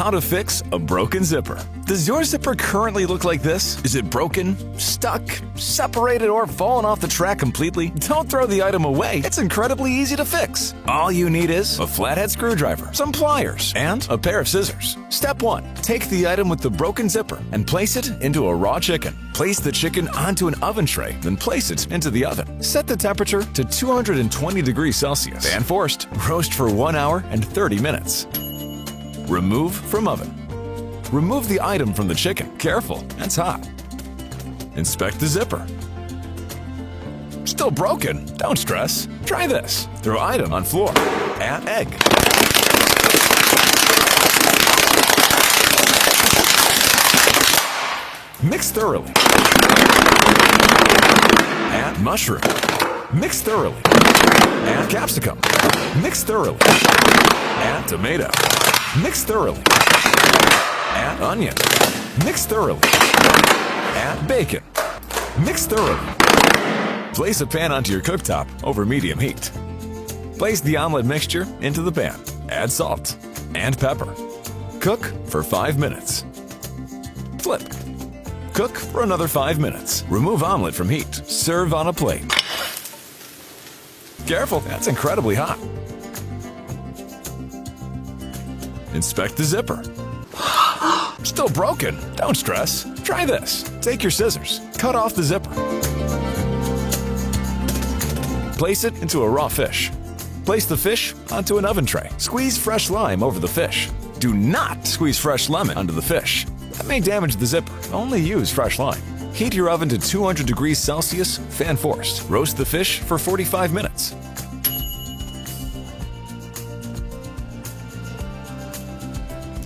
How to fix a broken zipper. Does your zipper currently look like this? Is it broken, stuck, separated, or fallen off the track completely? Don't throw the item away. It's incredibly easy to fix. All you need is a flathead screwdriver, some pliers, and a pair of scissors. Step 1. Take the item with the broken zipper and place it into a raw chicken. Place the chicken onto an oven tray, then place it into the oven. Set the temperature to 220 degrees Celsius. Fan forced. Roast for 1 hour and 30 minutes. Remove from oven. Remove the item from the chicken. Careful, that's hot. Inspect the zipper. Still broken? Don't stress. Try this. Throw item on floor. Add egg. Mix thoroughly. Add mushroom. Mix thoroughly. Add capsicum. Mix thoroughly. Add tomato. Mix thoroughly. Add onion. Mix thoroughly. Add bacon. Mix thoroughly. Place a pan onto your cooktop over medium heat. Place the omelet mixture into the pan. Add salt and pepper. Cook for 5 minutes. Flip. Cook for another 5 minutes. Remove omelet from heat. Serve on a plate. Careful, that's incredibly hot. Inspect the zipper. Still broken? Don't stress. Try this. Take your scissors. Cut off the zipper. Place it into a raw fish. Place the fish onto an oven tray. Squeeze fresh lime over the fish. Do not squeeze fresh lemon onto the fish. That may damage the zipper. Only use fresh lime. Heat your oven to 200 degrees Celsius, fan forced. Roast the fish for 45 minutes.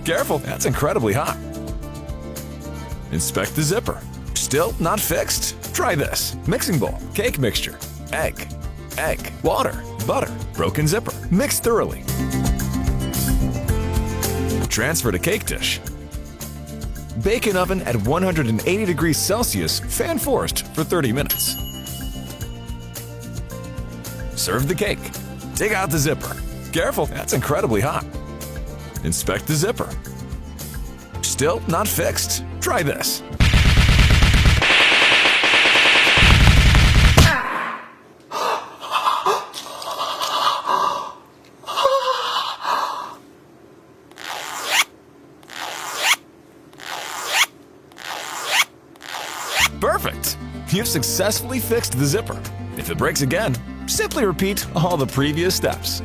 Careful, that's incredibly hot. Inspect the zipper. Still not fixed? Try this. Mixing bowl, cake mixture, egg, water, butter, broken zipper. Mix thoroughly. Transfer to cake dish. Bake in oven at 180 degrees Celsius, fan forced for 30 minutes. Serve the cake. Take out the zipper. Careful, that's incredibly hot. Inspect the zipper. Still not fixed? Try this. Perfect! You've successfully fixed the zipper. If it breaks again, simply repeat all the previous steps.